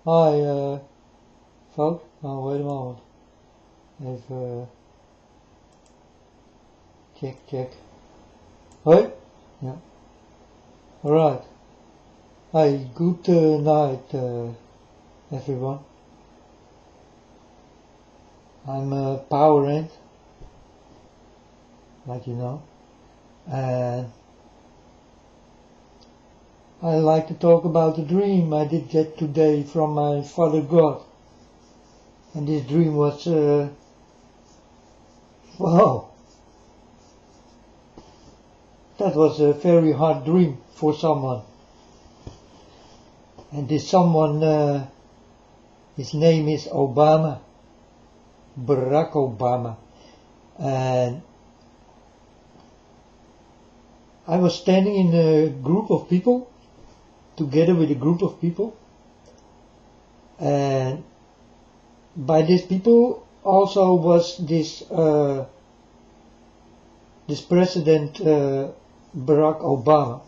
Hi, folks. Oh, wait a moment. Even check. Hoi? Yeah. Alright. Hi, good night, everyone. I'm Power End, like you know, and I like to talk about a dream I did get today from my Father God. And this dream was, wow, that was a very hard dream for someone. And this someone, his name is Obama, Barack Obama. And I was standing in a group of people, together with a group of people, and by these people also was this President Barack Obama,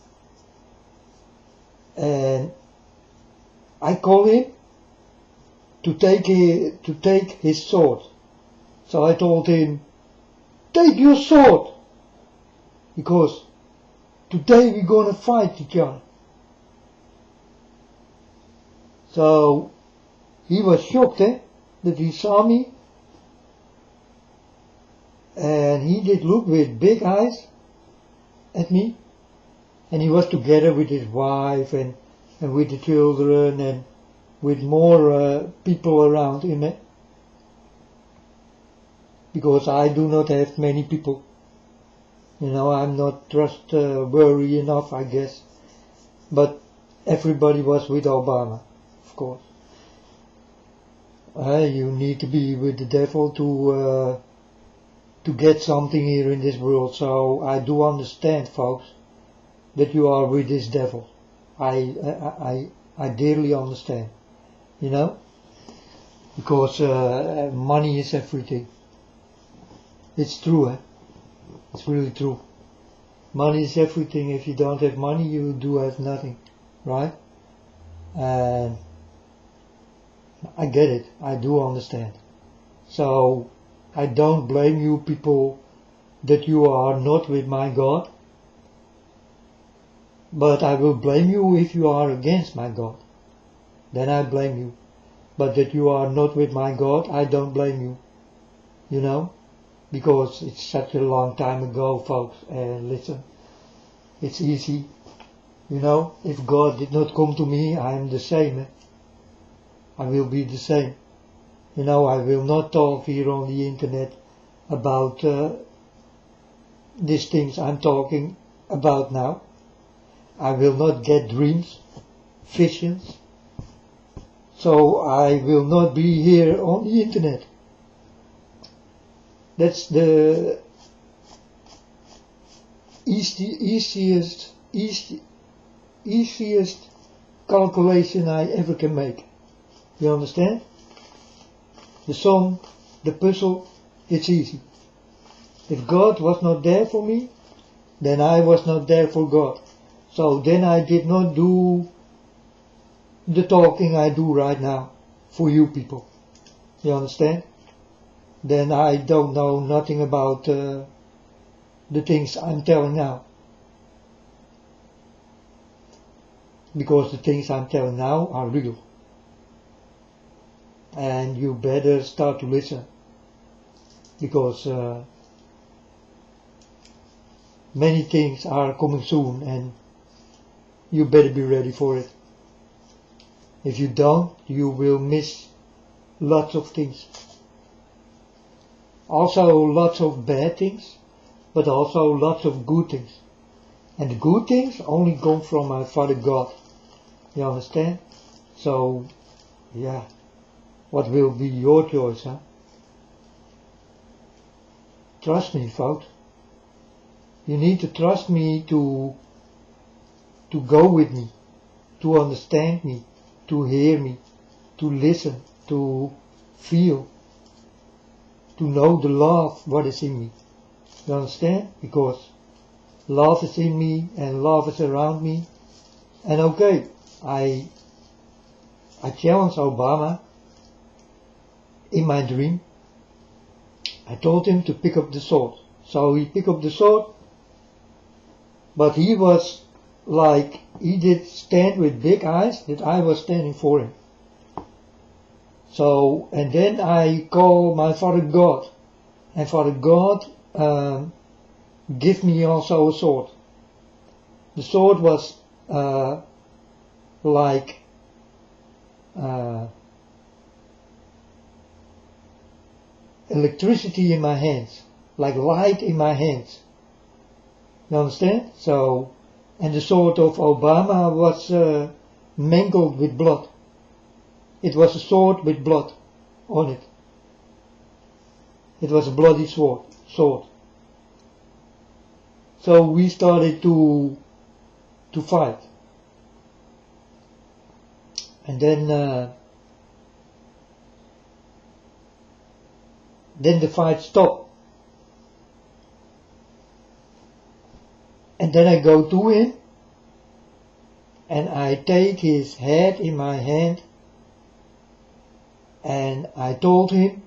and I called him to take his sword. So I told him, take your sword, because today we're gonna fight each other. So he was shocked, that he saw me, and he did look with big eyes at me, and he was together with his wife and with the children and with more people around him, because I do not have many people. You know, I'm not trustworthy enough, I guess. But everybody was with Obama, of course. You need to be with the devil to get something here in this world. So I do understand, folks, that you are with this devil. I dearly understand, you know, because money is everything. It's true, It's really true. Money is everything. If you don't have money, you do have nothing, right? And I get it. I do understand. So I don't blame you people that you are not with my God. But I will blame you if you are against my God. Then I blame you. But that you are not with my God, I don't blame you. You know? Because it's such a long time ago, folks. And listen, it's easy. You know, if God did not come to me, I am the same. I will be the same. You know, I will not talk here on the internet about these things I'm talking about now. I will not get dreams, visions. So I will not be here on the internet. That's the easiest calculation I ever can make. You understand? The sum, the puzzle, it's easy. If God was not there for me, then I was not there for God. So then I did not do the talking I do right now for you people. You understand? Then I don't know nothing about the things I'm telling now. Because the things I'm telling now are real. And you better start to listen. Because many things are coming soon and you better be ready for it. If you don't, you will miss lots of things. Also lots of bad things, but also lots of good things. And the good things only come from my Father God. You understand? So, yeah, what will be your choice, Trust me, folks. You need to trust me to go with me, to understand me, to hear me, to listen, to feel, to know the love what is in me. You understand? Because love is in me and love is around me. And okay, I I challenged Obama in my dream. I told him to pick up the sword. So he picked up the sword, but he was like, he did stand with big eyes that I was standing for him. So, and then I called my Father God, and Father God give me also a sword. The sword was like electricity in my hands, like light in my hands. You understand? So, and the sword of Obama was mangled with blood. It was a sword with blood on it. It was a bloody sword. So we started to fight. And then the fight stopped. And then I go to him and I take his head in my hand and I told him,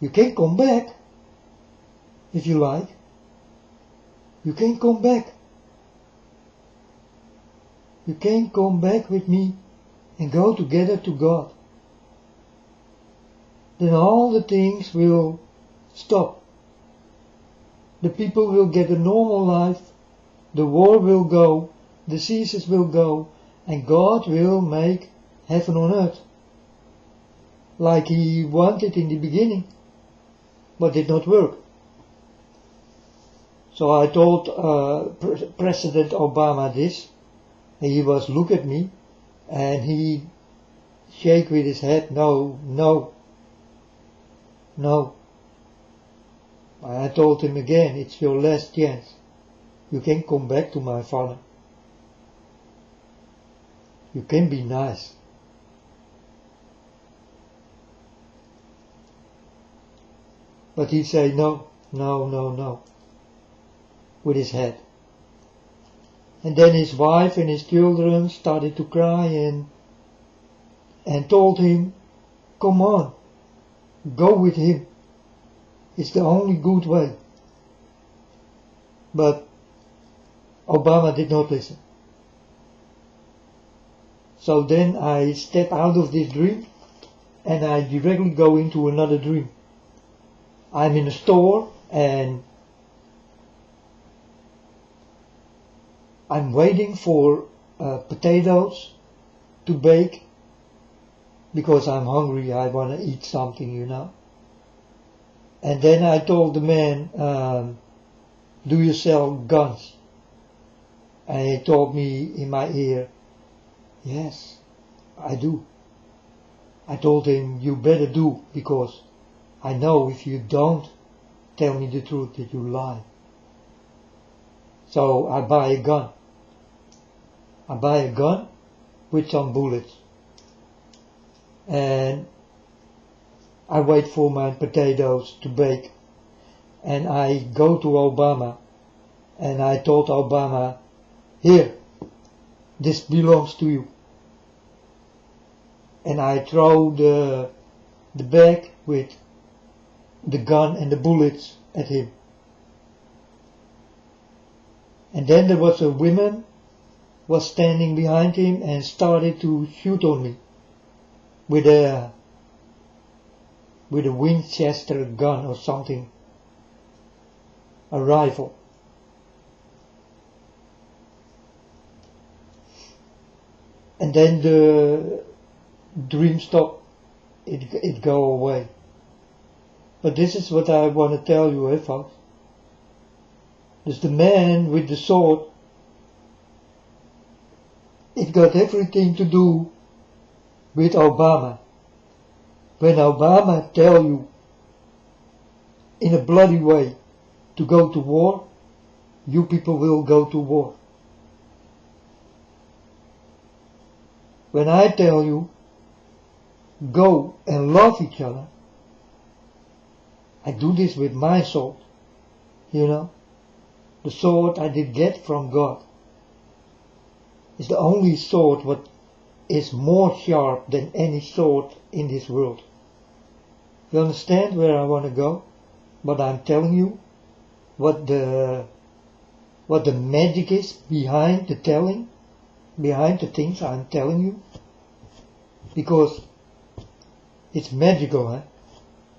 you can come back if you like. You can come back. You can come back with me and go together to God. Then all the things will stop. The people will get a normal life, the war will go, diseases will go, and God will make heaven on earth. Like he wanted in the beginning, but did not work. So I told President Obama this, and he was look at me, and he shake with his head, no. I told him again, it's your last chance. You can come back to my father. You can be nice. But he said no, with his head. And then his wife and his children started to cry and told him, come on, go with him. It's the only good way. But Obama did not listen. So then I step out of this dream and I directly go into another dream. I'm in a store and I'm waiting for potatoes to bake because I'm hungry, I want to eat something, you know. And then I told the man, do you sell guns? And he told me in my ear, yes, I do. I told him, you better do, because I know if you don't tell me the truth that you lie. So I buy a gun. I buy a gun with some bullets. And I wait for my potatoes to bake. And I go to Obama. And I told Obama, here, this belongs to you. And I throw the bag with the gun and the bullets at him. And then there was a woman was standing behind him and started to shoot on me with a Winchester gun or something, a rifle. And then the dream stopped, it go away. But this is what I want to tell you, folks. There's the man with the sword. It got everything to do with Obama. When Obama tell you in a bloody way to go to war, you people will go to war. When I tell you go and love each other, I do this with my sword, you know. The sword I did get from God. It's the only sword what is more sharp than any sword in this world. You understand where I want to go? But I'm telling you what the magic is behind the telling, behind the things I'm telling you. Because it's magical, eh?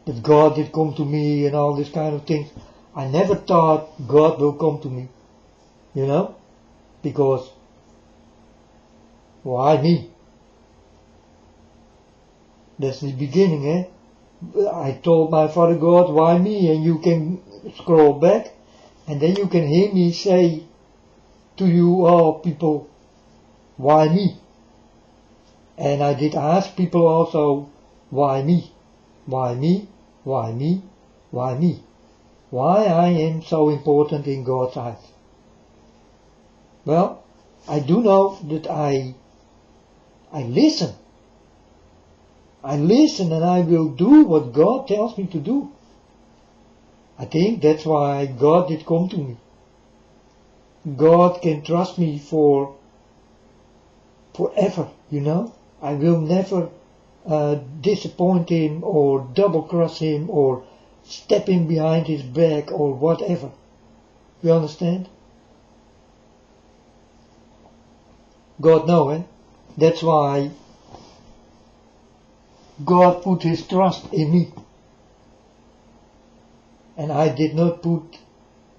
That God did come to me and all this kind of things. I never thought God will come to me, you know? Because, why me? That's the beginning, eh? I told my Father God, why me? And you can scroll back, and then you can hear me say to you all people, why me? And I did ask people also, why me? Why me? Why me? Why me? Why I am so important in God's eyes? Well, I do know that I listen. I listen and I will do what God tells me to do. I think that's why God did come to me. God can trust me forever, you know. I will never disappoint him or double cross him or step in behind his back or whatever. You understand? God knows, eh? That's why God put his trust in me. And I did not put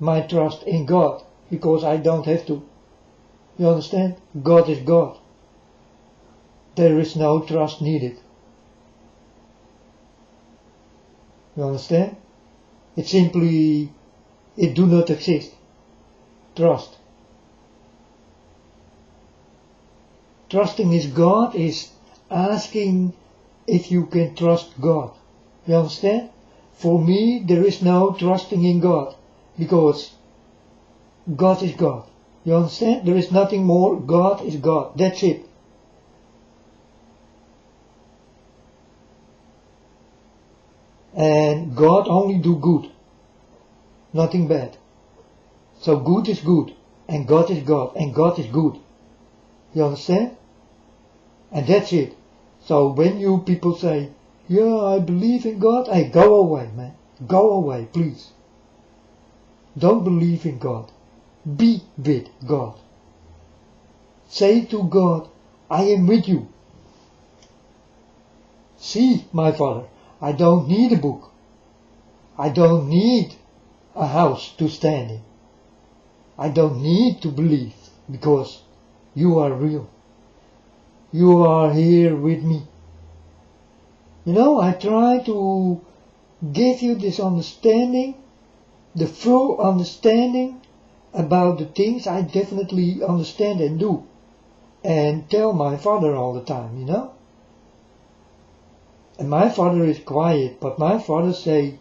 my trust in God, because I don't have to. You understand? God is God. There is no trust needed. You understand? It do not exist. Trust. Trusting is God is asking if you can trust God. You understand? For me, there is no trusting in God, because God is God. You understand? There is nothing more. God is God. That's it. And God only do good. Nothing bad. So good is good. And God is God. And God is good. You understand? And that's it. So when you people say, yeah, I believe in God, hey, go away, man. Go away, please. Don't believe in God. Be with God. Say to God, I am with you. See, my Father, I don't need a book. I don't need a house to stand in. I don't need to believe, because you are real. You are here with me. You know, I try to give you this understanding, the full understanding about the things I definitely understand and do. And tell my Father all the time, you know. And my Father is quiet, but my Father say,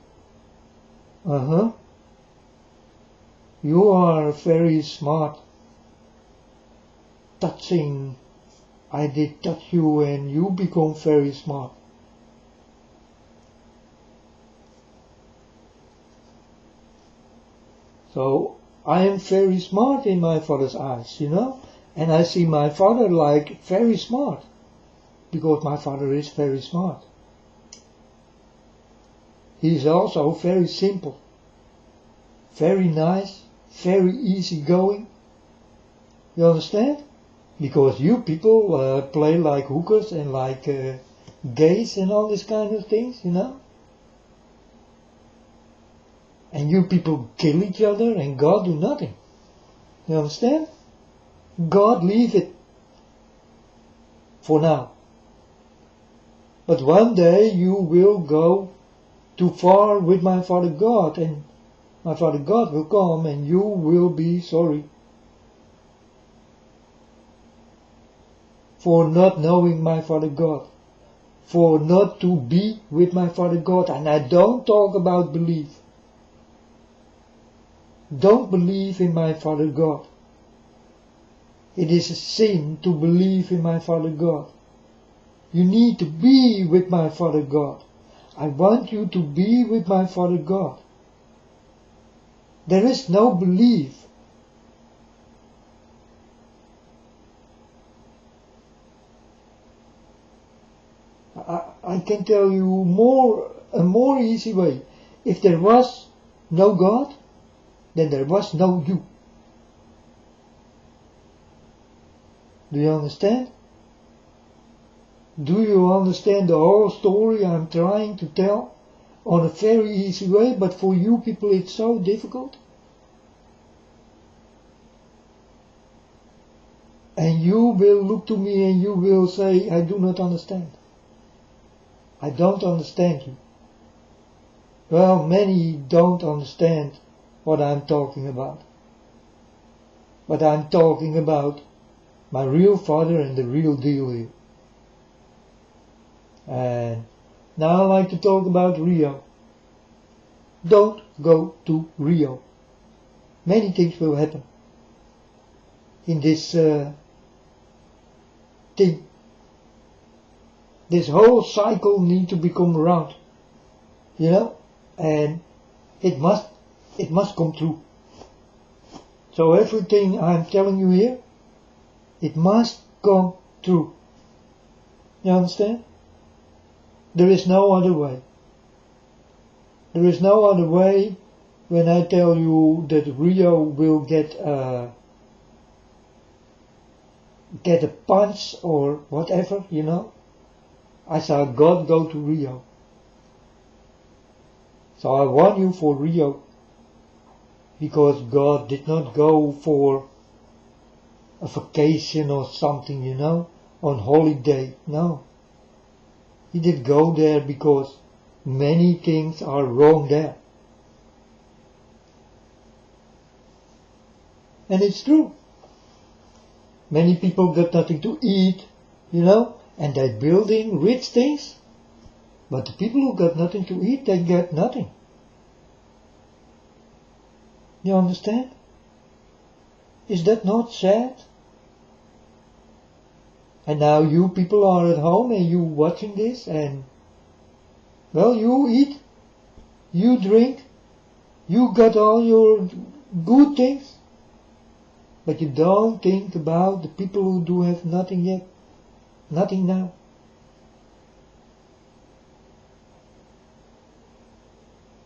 you are very smart. I did touch you and you become very smart. So I am very smart in my Father's eyes, you know. And I see my Father like very smart, because my Father is very smart. He is also very simple, very nice, very easygoing. You understand? Because you people play like hookers and like gays and all this kind of things, you know. And you people kill each other and God do nothing. You understand? God leave it for now. But one day you will go too far with my Father God, and my Father God will come and you will be sorry for not knowing my Father God, for not to be with my Father God. And I don't talk about belief. Don't believe in my Father God. It is a sin to believe in my Father God. You need to be with my Father God. I want you to be with my Father God. There is no belief. I can tell you a more easy way. If there was no God, then there was no you. Do you understand? Do you understand the whole story I'm trying to tell on a very easy way, but for you people it's so difficult? And you will look to me and you will say, I do not understand. I don't understand you. Well, many don't understand what I'm talking about. But I'm talking about my real Father and the real deal here. And now I'd like to talk about Rio. Don't go to Rio. Many things will happen in this thing. This whole cycle needs to become round, you know, and it must come true. So everything I'm telling you here, it must come true. You understand? There is no other way. There is no other way when I tell you that Rio will get a punch or whatever, you know. I saw God go to Rio. So I warn you for Rio, because God did not go for a vacation or something, you know, on holiday. No. He did go there because many things are wrong there. And it's true. Many people got nothing to eat, you know, and they're building rich things. But the people who got nothing to eat, they get nothing. You understand? Is that not sad? And now you people are at home and you watching this and, well, you eat, you drink, you got all your good things, but you don't think about the people who do have nothing yet, nothing now.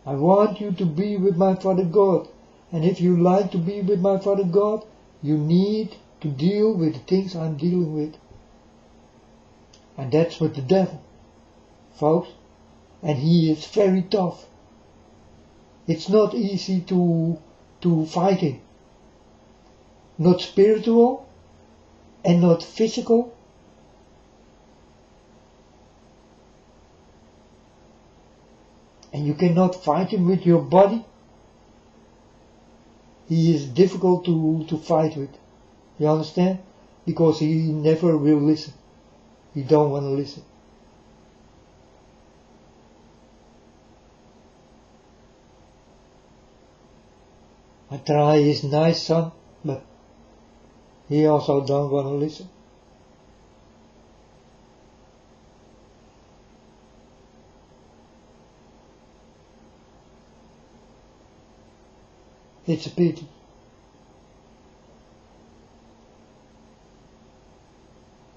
I want you to be with my Father God, and if you like to be with my Father God, you need to deal with the things I'm dealing with. And that's with the devil, folks. And he is very tough. It's not easy to fight him. Not spiritual and not physical. And you cannot fight him with your body. He is difficult to fight with. You understand? Because he never will listen. He don't want to listen. I try his nice son, but he also don't want to listen. It's a pity.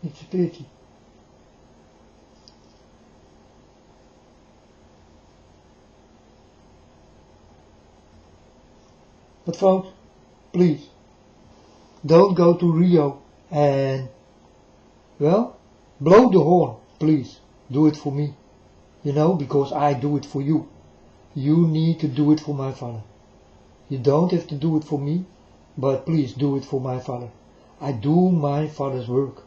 It's a pity. But folks, please, don't go to Rio and, well, blow the horn, please. Do it for me, you know, because I do it for you. You need to do it for my Father. You don't have to do it for me, but please do it for my Father. I do my Father's work.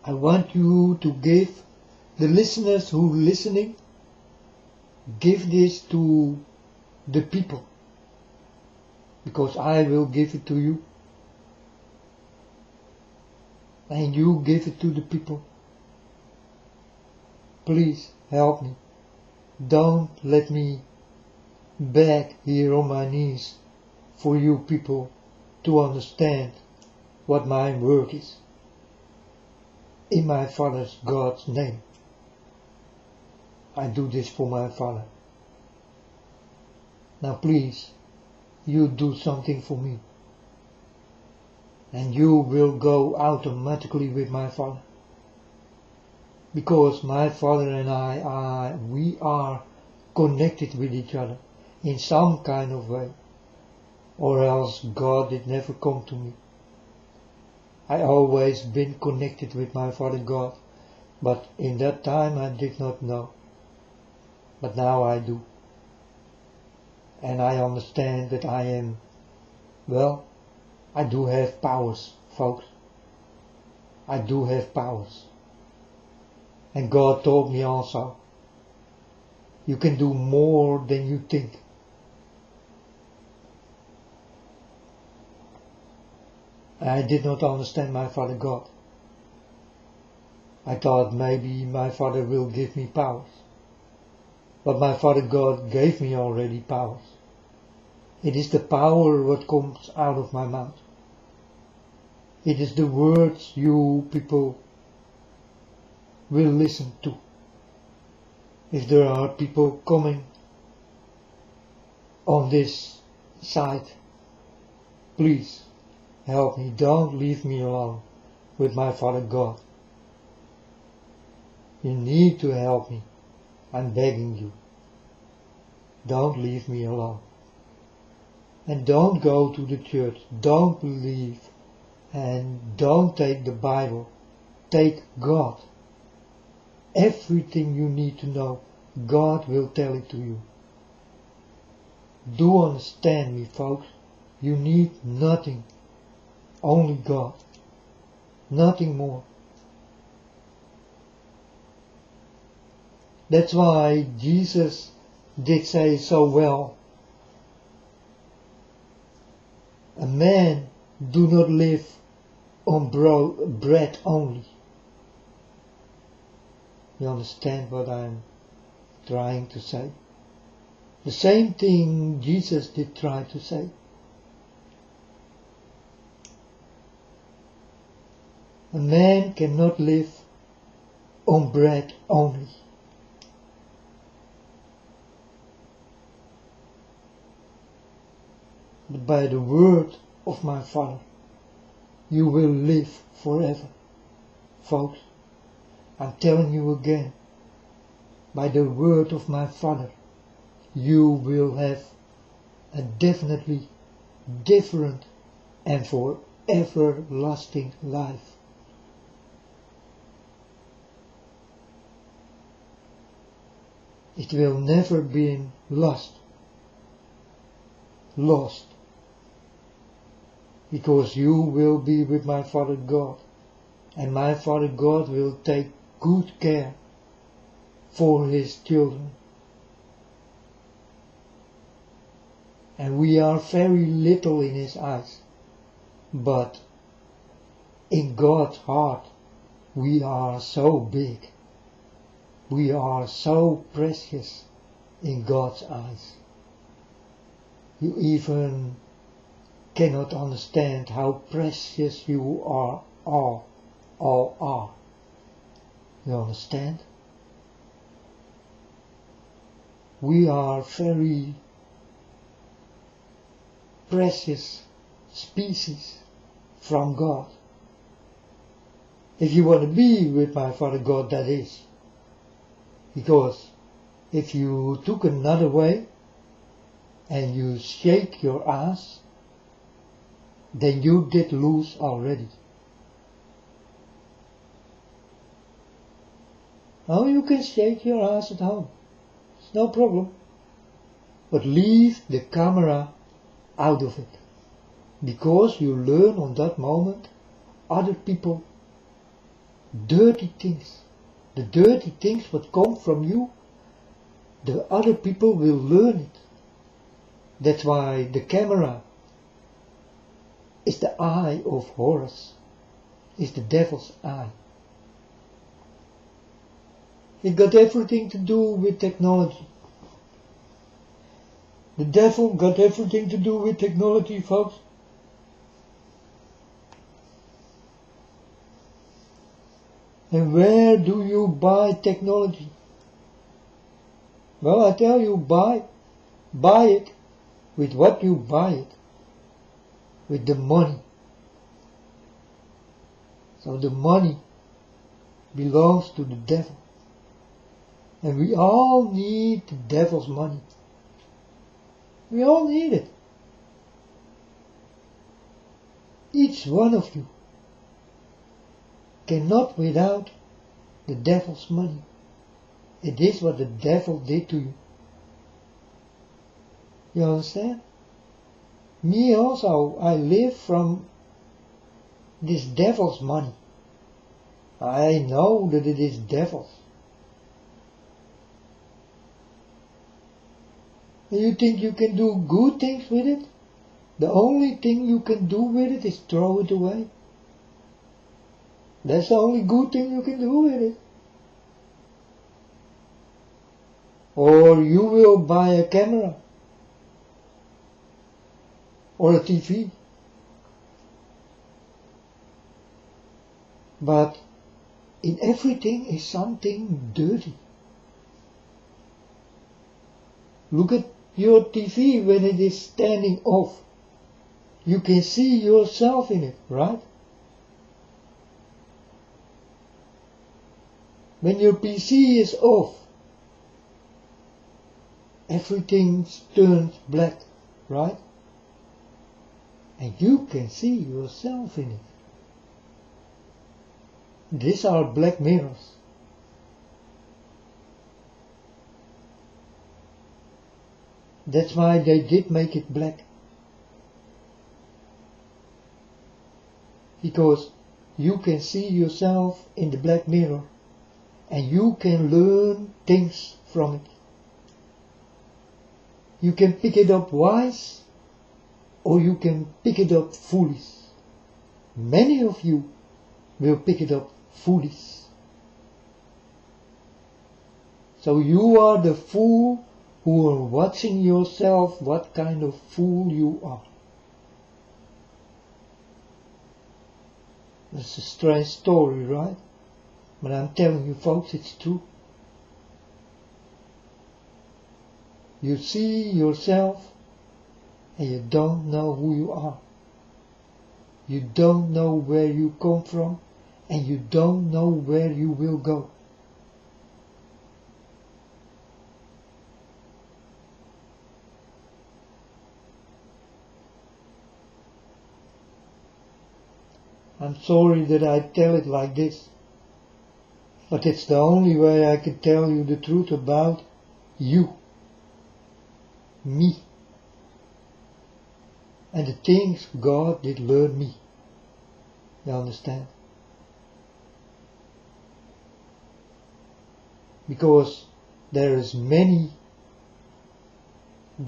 I want you to give the listeners who are listening, give this to the people, because I will give it to you, and you give it to the people. Please help me. Don't let me beg here on my knees for you people to understand what my work is. In my Father's God's name. I do this for my Father. Now please, you do something for me. And you will go automatically with my Father. Because my Father and we are connected with each other in some kind of way. Or else God did never come to me. I always been connected with my Father God, but in that time I did not know. But now I do. And I understand that I am, well, I do have powers, folks. I do have powers. And God told me also, you can do more than you think. I did not understand my Father God. I thought maybe my Father will give me powers. But my Father God gave me already powers. It is the power what comes out of my mouth. It is the words you people will listen to. If there are people coming on this side, please help me. Don't leave me alone with my Father God. You need to help me. I'm begging you. Don't leave me alone. And don't go to the church. Don't believe. And don't take the Bible. Take God. Everything you need to know, God will tell it to you. Do understand me, folks. You need nothing. Only God. Nothing more. That's why Jesus did say so well, a man do not live on bread only. You understand what I'm trying to say? The same thing Jesus did try to say. A man cannot live on bread only. But by the word of my Father, you will live forever. Folks, I'm telling you again, by the word of my Father, you will have a definitely different and for everlasting life. It will never be lost. Because you will be with my Father God, and my Father God will take good care for his children. And we are very little in his eyes, but in God's heart we are so big. We are so precious in God's eyes. You even cannot understand how precious you are, all are. You understand? We are very precious species from God. If you want to be with my Father God, that is. Because if you took another way and you shake your ass, then you did lose already. Oh, you can shake your ass at home. It's no problem. But leave the camera out of it. Because you learn on that moment other people dirty things. The dirty things that come from you, the other people will learn it. That's why the camera is the eye of Horus, is the devil's eye. It got everything to do with technology. The devil got everything to do with technology, folks. And where do you buy technology? Well, I tell you, buy it with what you buy it, with the money. So the money belongs to the devil. And we all need the devil's money. We all need it. Each one of you cannot without the devil's money. It is what the devil did to you. You understand? Me also, I live from this devil's money. I know that it is devil's. And you think you can do good things with it? The only thing you can do with it is throw it away. That's the only good thing you can do with it. Or you will buy a camera. Or a TV. But in everything is something dirty. Look at your TV when it is standing off. You can see yourself in it, right? When your PC is off, everything turns black, right? And you can see yourself in it. These are black mirrors. That's why they did make it black. Because you can see yourself in the black mirror and you can learn things from it. You can pick it up wise or you can pick it up foolish. Many of you will pick it up foolish. So you are the fool who are watching yourself what kind of fool you are. It's a strange story, right? But I'm telling you folks, it's true. You see yourself and you don't know who you are. You don't know where you come from and you don't know where you will go. I'm sorry that I tell it like this, but it's the only way I can tell you the truth about you, me, and the things God did learn me. You understand? Because there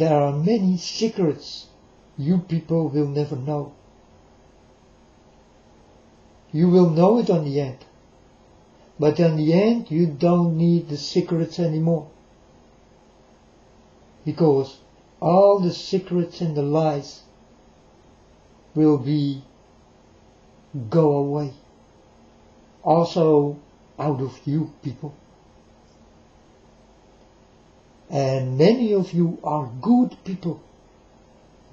are many secrets you people will never know. You will know it on the end. But in the end, you don't need the secrets anymore. Because all the secrets and the lies will go away. Also out of you people. And many of you are good people,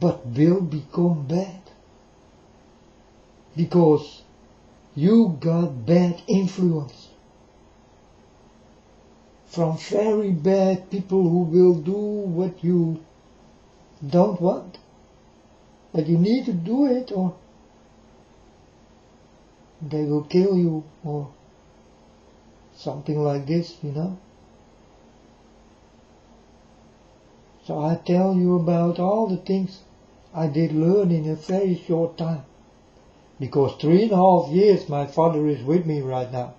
but will become bad. Because you got bad influence from very bad people who will do what you don't want. But you need to do it or they will kill you or something like this, you know. So I tell you about all the things I did learn in a very short time. Because 3.5 years my father is with me right now.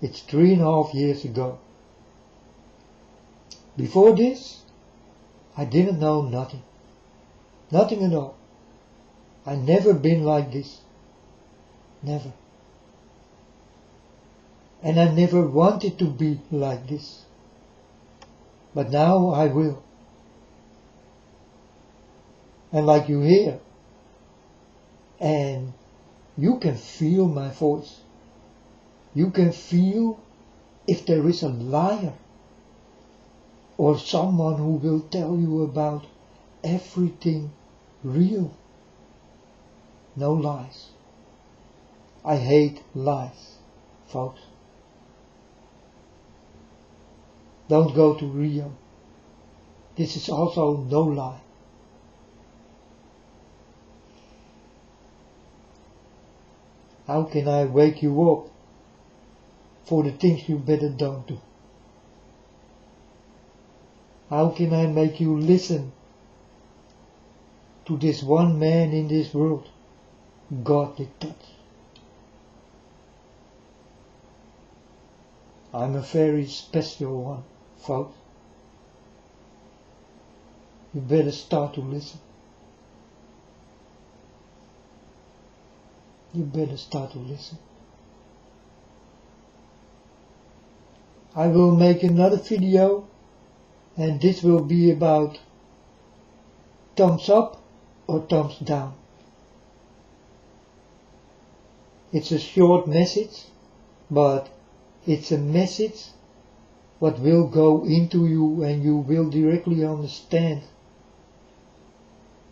It's 3.5 years ago. Before this, I didn't know nothing. Nothing at all. I never been like this. Never. And I never wanted to be like this. But now I will. And like you hear, and you can feel my voice. You can feel if there is a liar or someone who will tell you about everything real. No lies. I hate lies, folks. Don't go to Rio. This is also no lie. How can I wake you up for the things you better don't do? How can I make you listen to this one man in this world God did touch? I'm a very special one, folks. You better start to listen. You better start to listen. I will make another video, and this will be about thumbs up or thumbs down. It's a short message, but it's a message what will go into you, and you will directly understand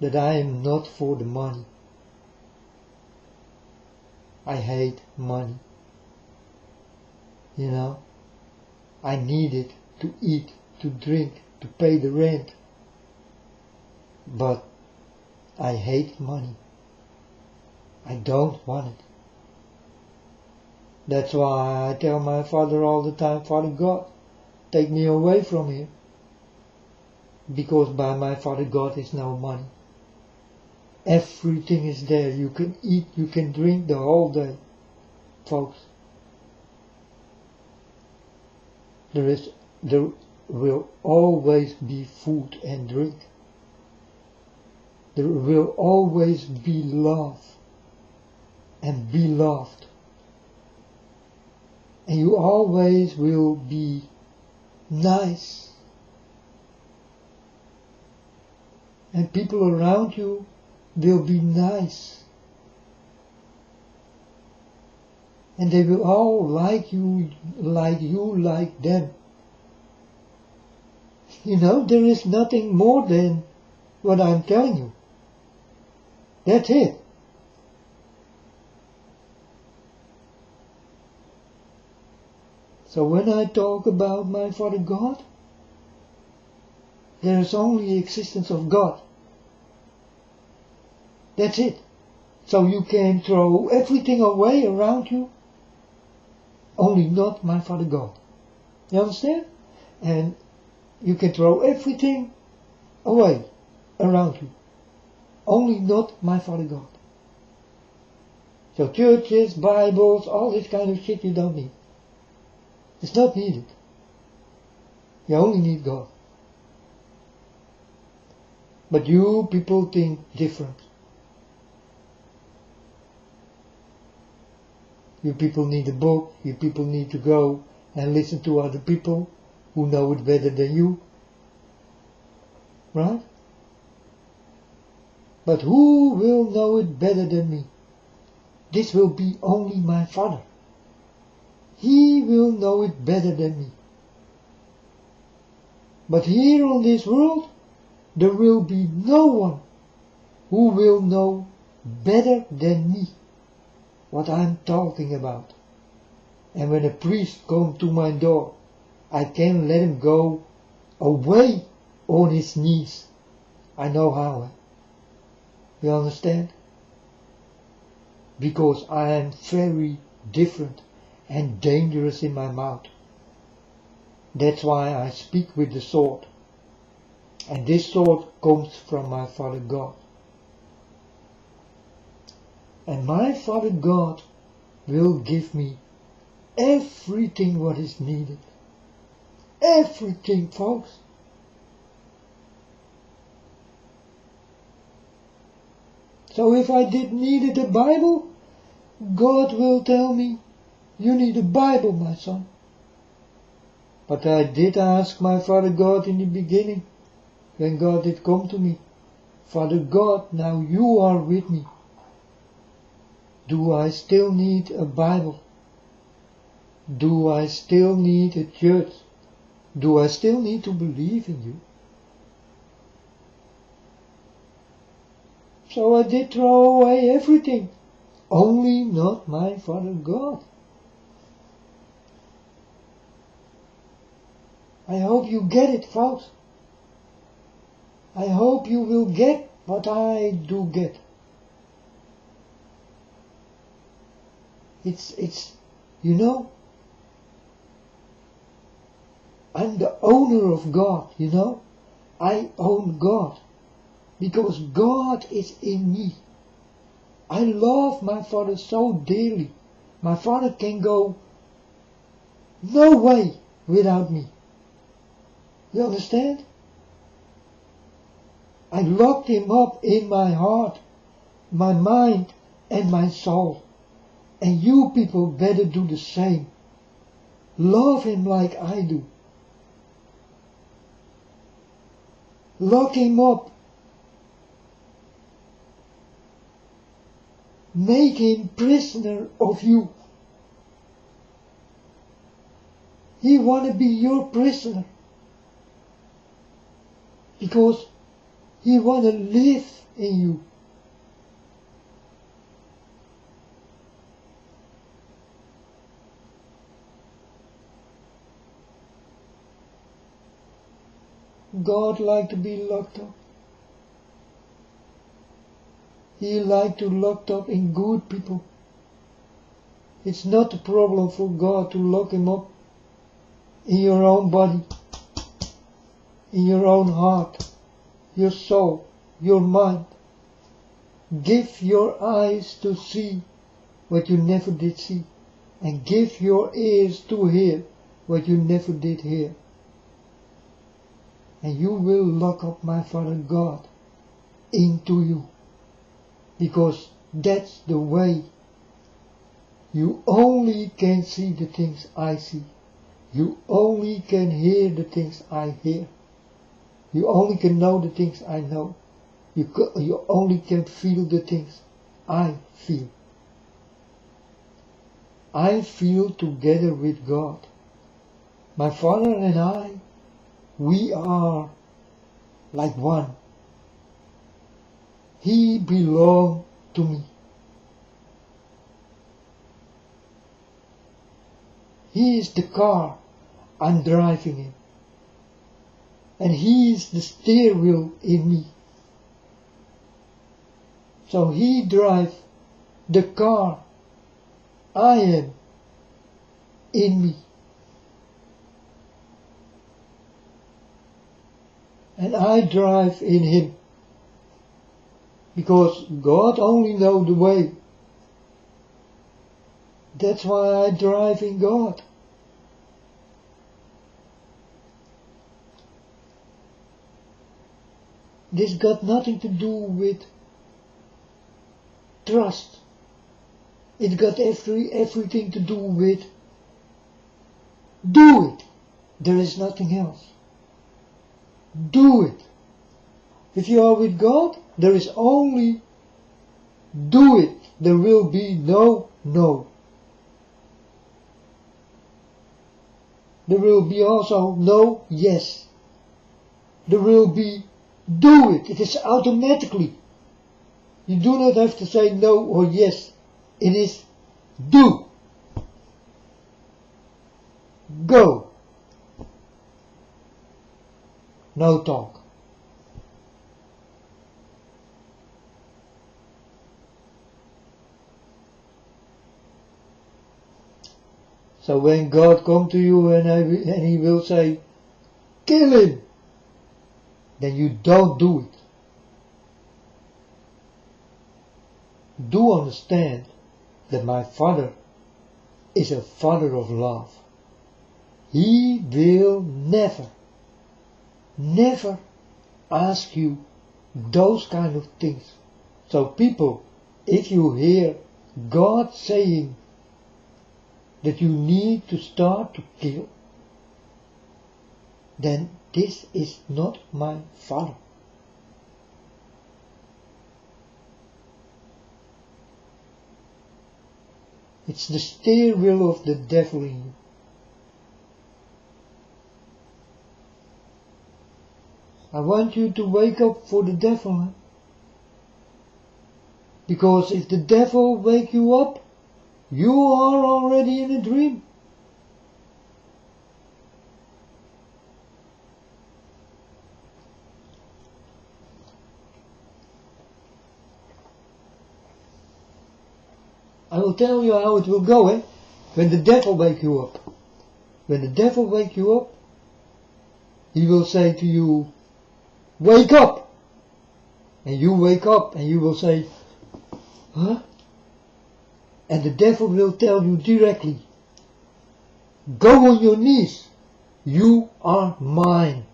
that I am not for the money. I hate money. You know, I need it to eat, to drink, to pay the rent. But I hate money. I don't want it. That's why I tell my Father all the time, Father God, take me away from here. Because by my Father God is no money. Everything is there. You can eat, you can drink the whole day, folks. There will always be food and drink. There will always be love and be loved. And you always will be nice. And people around you will be nice. And they will all like you like them. You know, there is nothing more than what I'm telling you. That's it. So when I talk about my Father God, there is only the existence of God. That's it. So you can throw everything away around you, only not my Father God. You understand? And you can throw everything away around you, only not my Father God. So churches, Bibles, all this kind of shit you don't need. It's not needed. You only need God. But you people think different. You people need a book, you people need to go and listen to other people who know it better than you. Right? But who will know it better than me? This will be only my Father. He will know it better than me. But here on this world, there will be no one who will know better than me what I'm talking about. And when a priest comes to my door, I can let him go away on his knees. I know how. You understand? Because I am very different and dangerous in my mouth. That's why I speak with the sword. And this sword comes from my Father God. And my Father God will give me everything what is needed. Everything, folks. So if I did needed a Bible, God will tell me, you need a Bible, my son. But I did ask my Father God in the beginning, when God did come to me, Father God, now you are with me. Do I still need a Bible? Do I still need a church? Do I still need to believe in you? So I did throw away everything, only not my Father God. I hope you get it, folks. I hope you will get what I do get. It's, you know, I'm the owner of God, you know. I own God, because God is in me. I love my Father so dearly. My Father can go no way without me. You understand? I locked him up in my heart, my mind and my soul. And you people better do the same. Love him like I do. Lock him up. Make him prisoner of you. He wanna be your prisoner. Because he wanna live in you. God liked to be locked up. He liked to locked up in good people. It's not a problem for God to lock him up in your own body, in your own heart, your soul, your mind. Give your eyes to see what you never did see, and give your ears to hear what you never did hear. And you will lock up my Father God into you, because that's the way. You only can see the things I see. You only can hear the things I hear. You only can know the things I know. You only can feel the things I feel. I feel together with God. My Father and I, we are like one. He belongs to me. He is the car, I'm driving him. And he is the steering wheel in me. So he drives the car, I am in me. And I drive in him. Because God only knows the way. That's why I drive in God. This got nothing to do with trust. It got everything to do with do it. There is nothing else. Do it. If you are with God, there is only do it. There will be no. There will be also no yes. There will be do it. It is automatically. You do not have to say no or yes. It is do. Go. No talk. So when God comes to you and he will say, kill him, then you don't do it. Do understand that my Father is a Father of love. He will never ask you those kind of things. So people, if you hear God saying that you need to start to kill, then this is not my Father. It's the steering wheel of the devil in you. I want you to wake up for the devil. Huh? Because if the devil wake you up, you are already in a dream. I will tell you how it will go, eh? When the devil wake you up. When the devil wake you up, he will say to you, wake up! And you wake up and you will say, huh? And the devil will tell you directly, go on your knees, you are mine.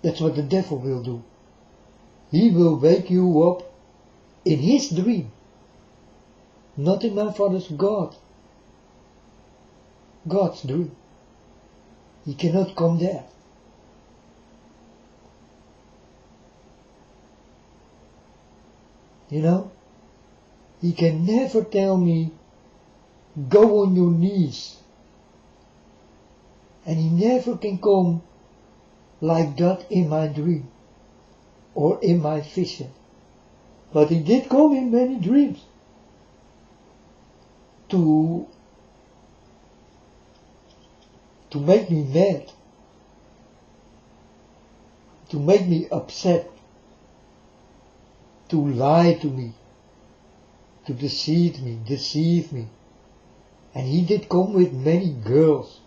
That's what the devil will do. He will wake you up in his dream, not in my Father's God's dream. He cannot come there. You know, he can never tell me, go on your knees. And he never can come like that in my dream or in my vision. But he did come in many dreams to make me mad, to make me upset, to lie to me, to deceive me. And he did come with many girls.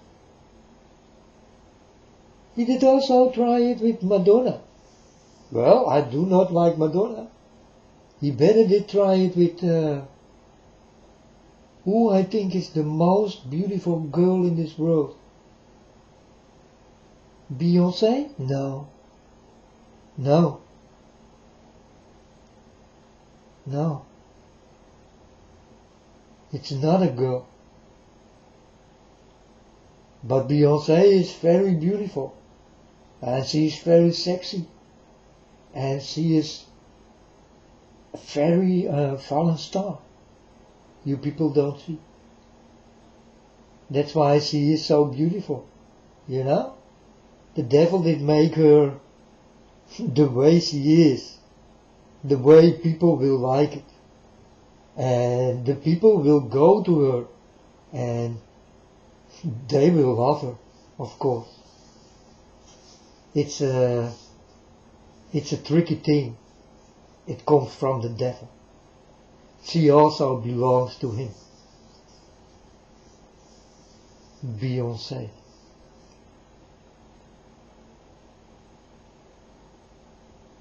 He did also try it with Madonna. Well, I do not like Madonna. He better did try it with who I think is the most beautiful girl in this world. Beyoncé? No. No. No. It's not a girl. But Beyoncé is very beautiful. And she is very sexy. And she is a very fallen star. You people don't see. That's why she is so beautiful. You know? The devil did make her the way she is. The way people will like it. And the people will go to her. And they will love her, of course. It's a tricky thing. It comes from the devil. She also belongs to him. Beyoncé.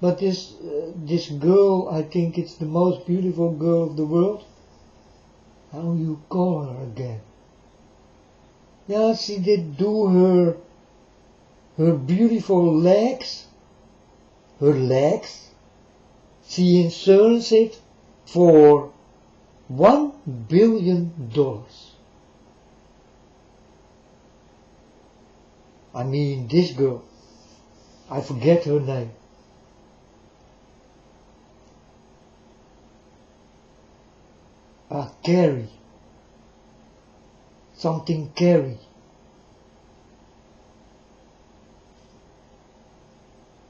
But this girl, I think it's the most beautiful girl of the world. How you call her again? Yeah, she did do her beautiful legs. Her legs. She insurance it for $1 billion. I mean, this girl. I forget her name. Carrie. Something Carrie.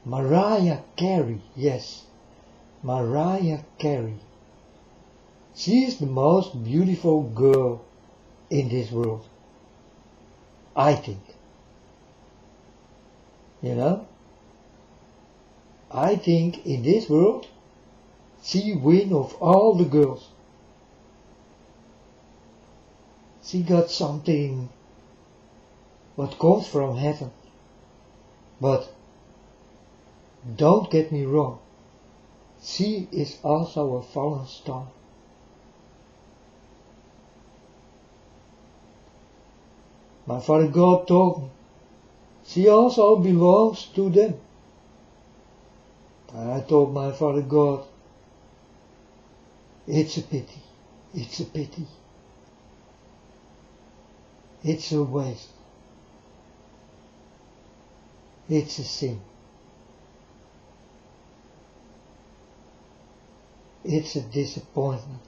Mariah Carey, yes. Mariah Carey. She is the most beautiful girl in this world. I think. You know? I think in this world, she wins of all the girls. She got something what comes from heaven. But don't get me wrong. She is also a fallen star. My Father God told me, she also belongs to them. And I told my Father God, it's a pity. It's a pity. It's a waste. It's a sin. It's a disappointment.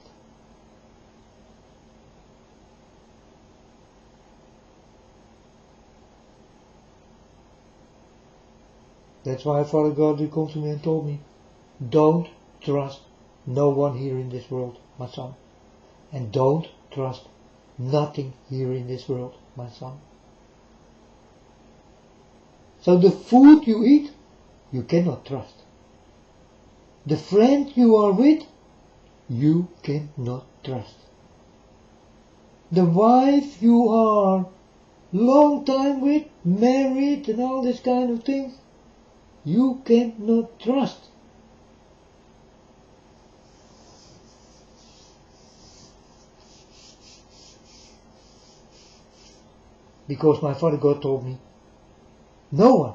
That's why Father God will come to me and told me, don't trust no one here in this world, my son. And don't trust nothing here in this world, my son. So the food you eat, you cannot trust. The friend you are with, you cannot trust. The wife you are long time with, married and all this kind of things, you cannot trust. Because my Father God told me, no one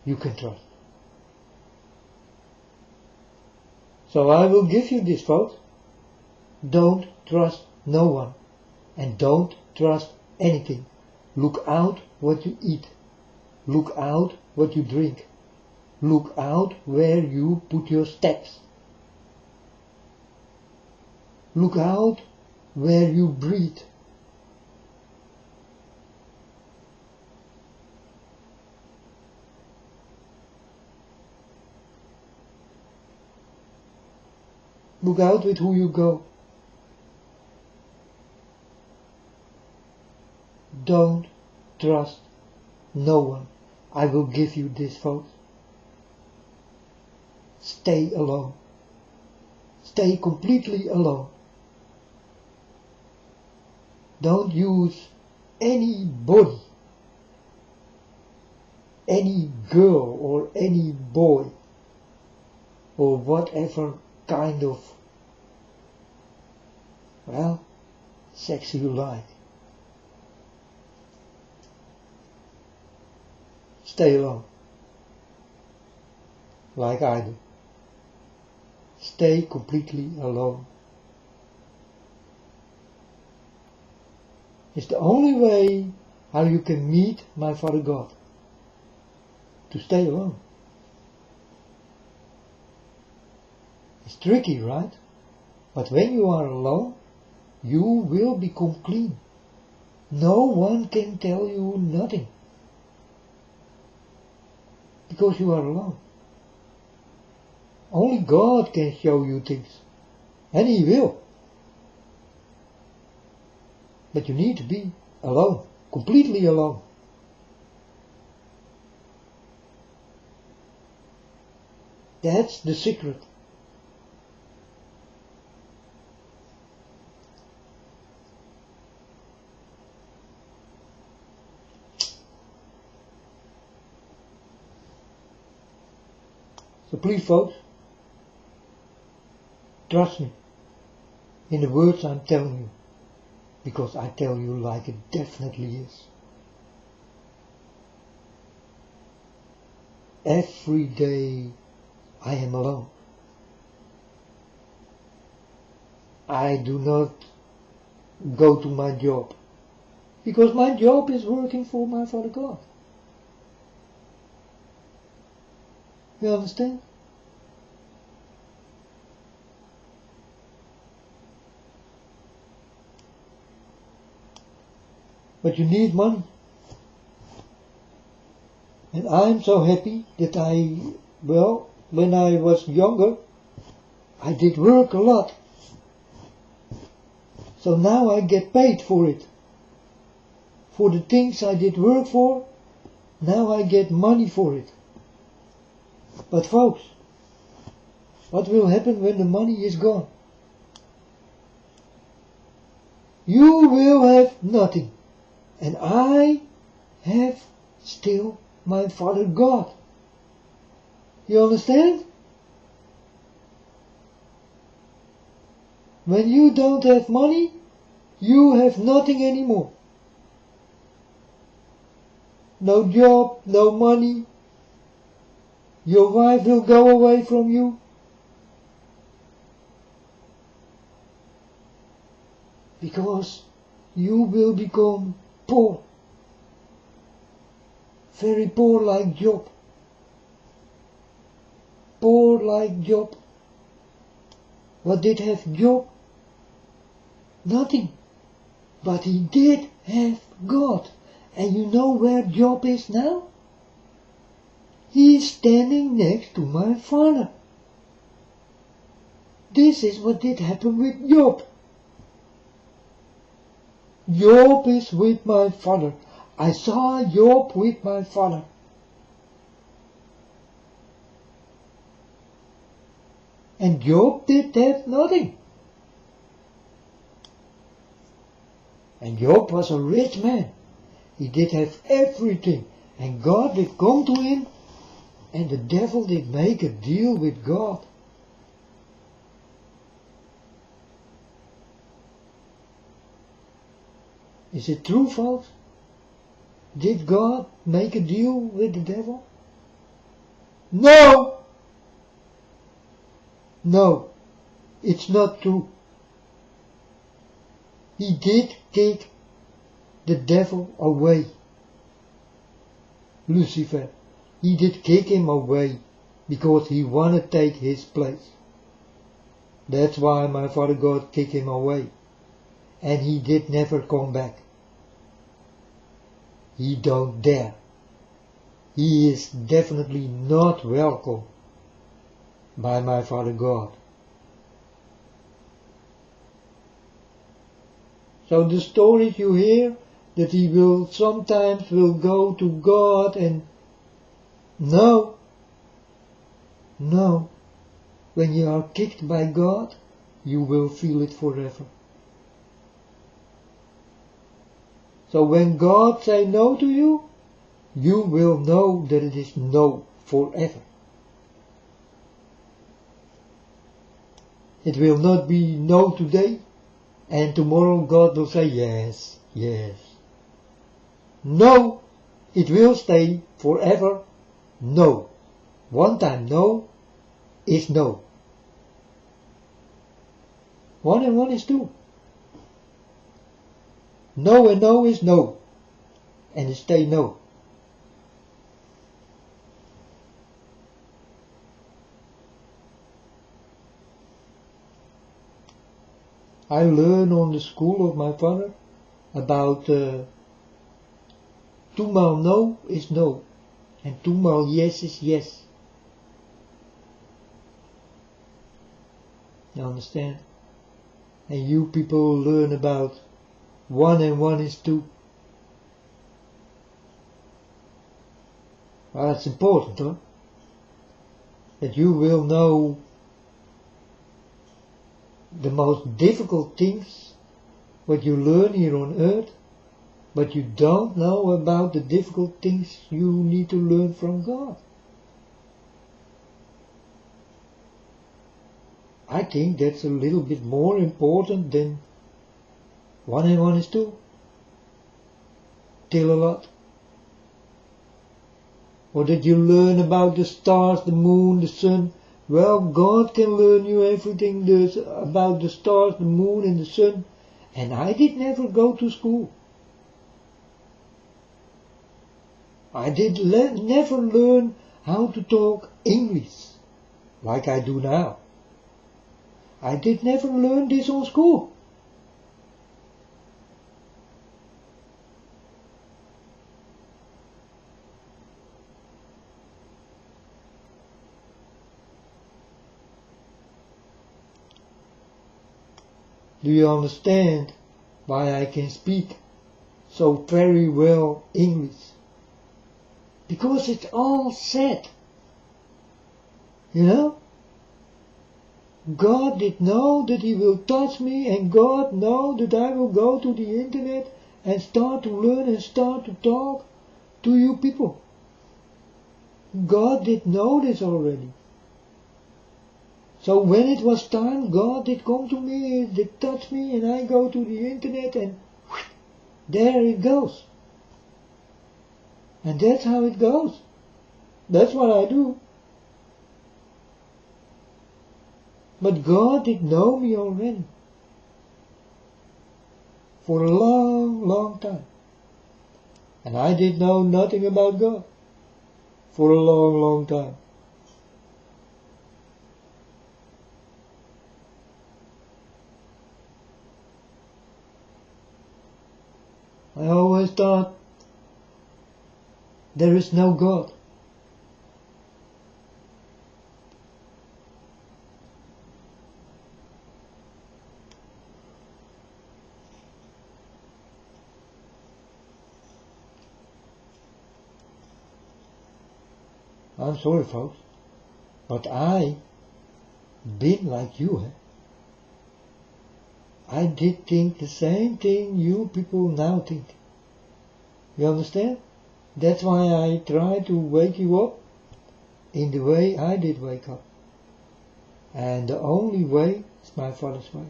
you can trust. So I will give you this, folks. Don't trust no one. And don't trust anything. Look out what you eat. Look out what you drink. Look out where you put your steps. Look out where you breathe. Look out with who you go. Don't trust no one. I will give you this, folks. Stay alone. Stay completely alone. Don't use anybody, any girl or any boy, or whatever kind of, well, sex you like. Stay alone, like I do. Stay completely alone. It's the only way how you can meet my Father God. To stay alone. It's tricky, right? But when you are alone, you will become clean. No one can tell you nothing. Because you are alone. Only God can show you things. And He will. But you need to be alone. Completely alone. That's the secret. So please, folks, trust me in the words I'm telling you, because I tell you like it definitely is. Every day I am alone. I do not go to my job, because my job is working for my Father God. You understand? But you need money. And I'm so happy that when I was younger, I did work a lot. So now I get paid for it. For the things I did work for, now I get money for it. But folks, what will happen when the money is gone? You will have nothing. And I have still my Father God. You understand? When you don't have money, you have nothing anymore. No job, no money. Your wife will go away from you. Because you will become poor. Very poor like Job. Poor like Job. What did have Job? Nothing. But he did have God. And you know where Job is now? He is standing next to my Father. This is what did happen with Job. Job is with my Father. I saw Job with my Father. And Job did have nothing. And Job was a rich man. He did have everything. And God did come to him, and the devil did make a deal with God. Is it true, folks? Did God make a deal with the devil? No! No, it's not true. He did kick the devil away. Lucifer, he did kick him away because he wanted to take his place. That's why my Father God kicked him away. And he did never come back. He don't dare. He is definitely not welcome by my Father God. So the stories you hear, that he will sometimes will go to God and no, when you are kicked by God, you will feel it forever. So when God say no to you, you will know that it is no forever. It will not be no today, and tomorrow God will say yes, yes. No, it will stay forever. No. One time no is no. 1 and 1 is 2. No and no is no. And it stay no. I learned on the school of my father about 2 maal no is no. And 2 maal yes is yes. You understand? And you people learn about 1 and 1 is 2. Well, that's important, huh? That you will know the most difficult things what you learn here on earth, but you don't know about the difficult things you need to learn from God. I think that's a little bit more important than 1 and 1 is 2. Still a lot. Or that you learn about the stars, the moon, the sun. Well, God can learn you everything about the stars, the moon and the sun. And I did never go to school. I did never learn how to talk English like I do now. I did never learn this on school. Do you understand why I can speak so very well English? Because it's all said. You know? God did know that he will touch me, and God know that I will go to the internet and start to learn and start to talk to you people. God did know this already. So when it was time, God did come to me, did touch me, and I go to the internet and there it goes. And that's how it goes. That's what I do. But God did know me already. For a long, long time. And I did know nothing about God. For a long, long time. I always thought there is no God. I'm sorry, folks, but I been like you, eh? I did think the same thing you people now think. You understand? That's why I try to wake you up in the way I did wake up. And the only way is my Father's way.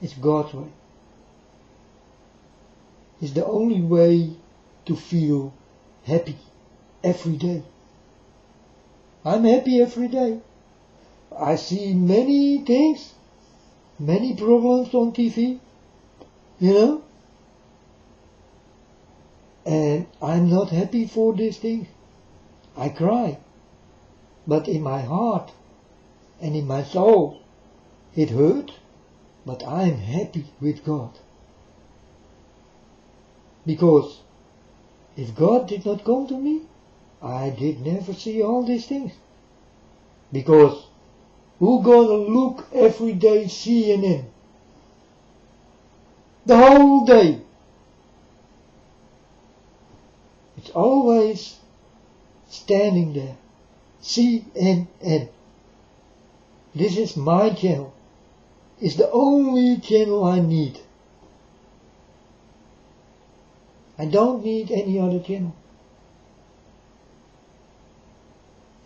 It's God's way. It's the only way to feel happy every day. I'm happy every day. I see many things, many problems on TV, you know, and I'm not happy for these things. I cry, but in my heart and in my soul it hurts, but I'm happy with God. Because if God did not come to me, I did never see all these things. Because who gonna look every day CNN? The whole day. It's always standing there. CNN. This is my channel. It's the only channel I need. I don't need any other channel.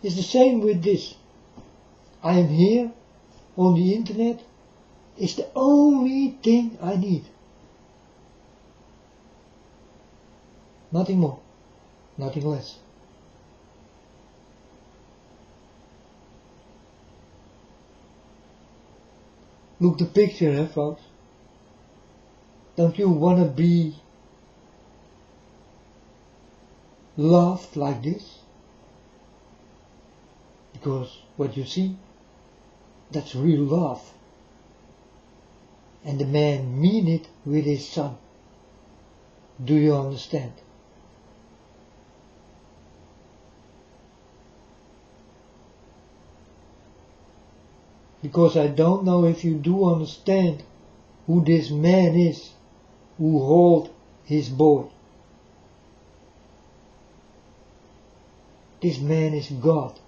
It's the same with this. I am here on the internet. It's the only thing I need. Nothing more. Nothing less. Look the picture, folks. Don't you want to be loved like this? Because what you see, that's real love. And the man mean it with his son. Do you understand? Because I don't know if you do understand who this man is who hold his boy. This man is God.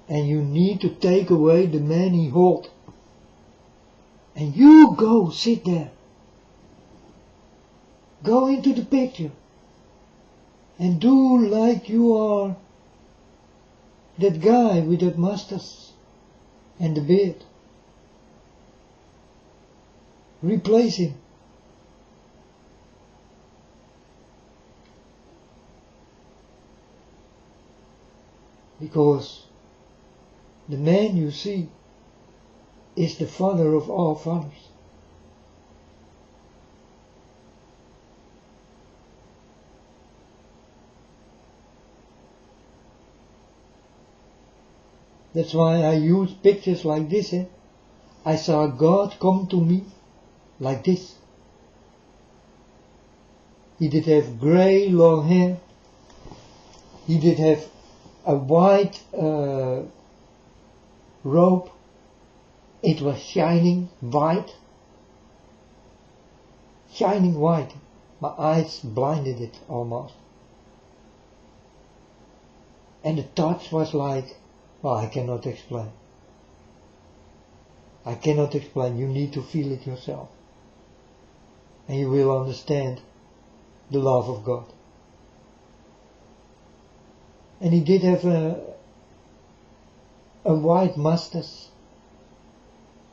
And you need to take away the man he hold. And you go sit there. Go into the picture. And do like you are that guy with that mustache and the beard. Replace him. Because the man you see is the father of all fathers. That's why I use pictures like this. I saw God come to me like this. He did have grey long hair. He did have a white robe. It was shining white. Shining white. My eyes blinded it almost. And the touch was like, well, I cannot explain. I cannot explain. You need to feel it yourself. And you will understand the love of God. And he did have a white mustache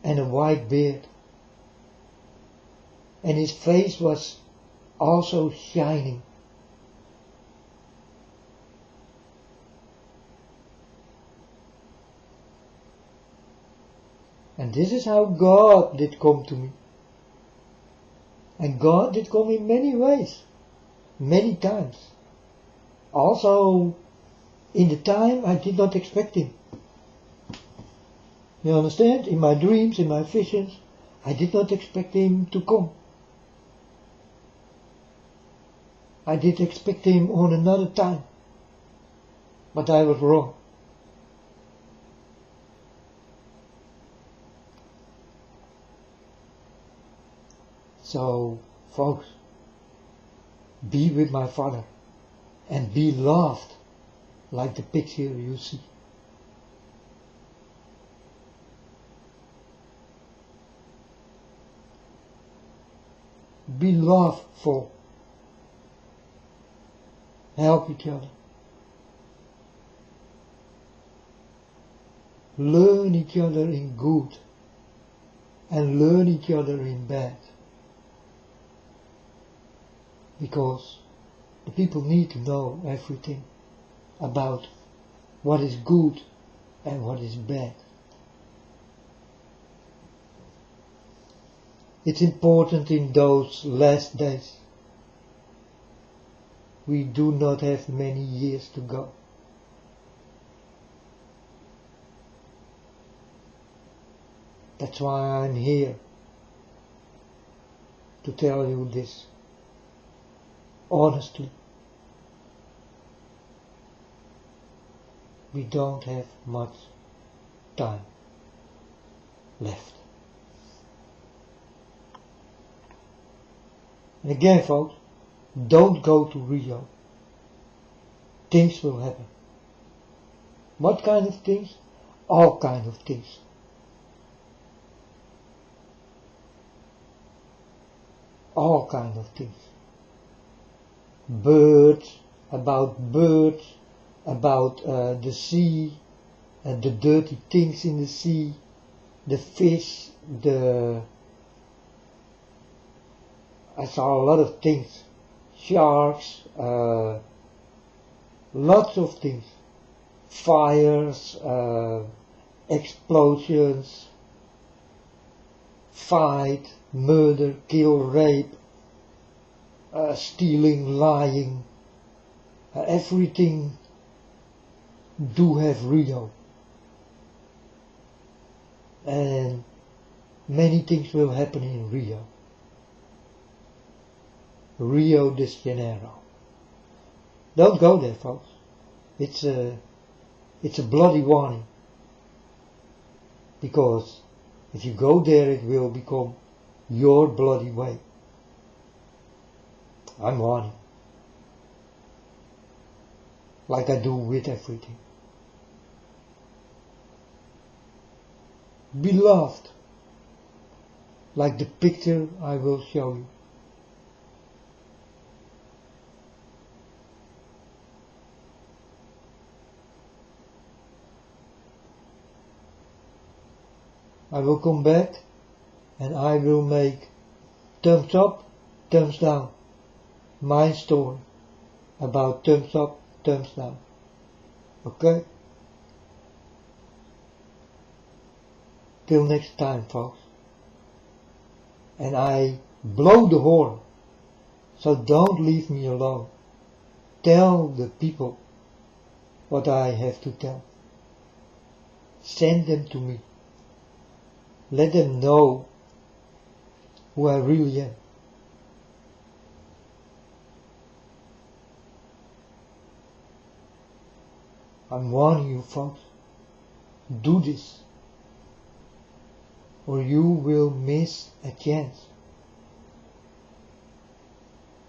and a white beard. And his face was also shining. And this is how God did come to me. And God did come in many ways, many times. Also, in the time I did not expect him. You understand? In my dreams, in my visions, I did not expect him to come. I did expect him on another time. But I was wrong. So, folks, be with my Father and be loved like the picture you see. Be loveful. Help each other. Learn each other in good and learn each other in bad. Because the people need to know everything about what is good and what is bad. It's important in those last days. We do not have many years to go. That's why I'm here to tell you this honestly. We don't have much time left. And again, folks, don't go to Rio. Things will happen. What kind of things? All kind of things. All kind of things. Birds, about the sea, and the dirty things in the sea, the fish, I saw a lot of things, sharks, lots of things, fires, explosions, fight, murder, kill, rape, stealing, lying, everything do have Rio. And many things will happen in Rio. Rio de Janeiro. Don't go there, folks. It's a bloody warning. Because if you go there, it will become your bloody way. I'm warning. Like I do with everything. Be loved. Like the picture I will show you. I will come back and I will make thumbs up, thumbs down. My story about thumbs up, thumbs down. Okay? Till next time, folks. And I blow the horn, so don't leave me alone. Tell the people what I have to tell. Send them to me. Let them know who I really am. I'm warning you, folks. Do this, or you will miss a chance.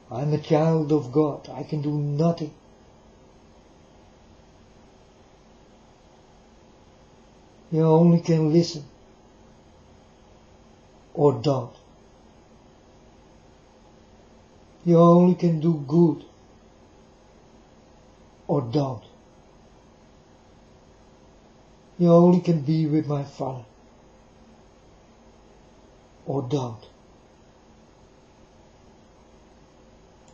I'm a child of God. I can do nothing. You only can listen. Or don't. You only can do good. Or don't. You only can be with my Father. Or don't.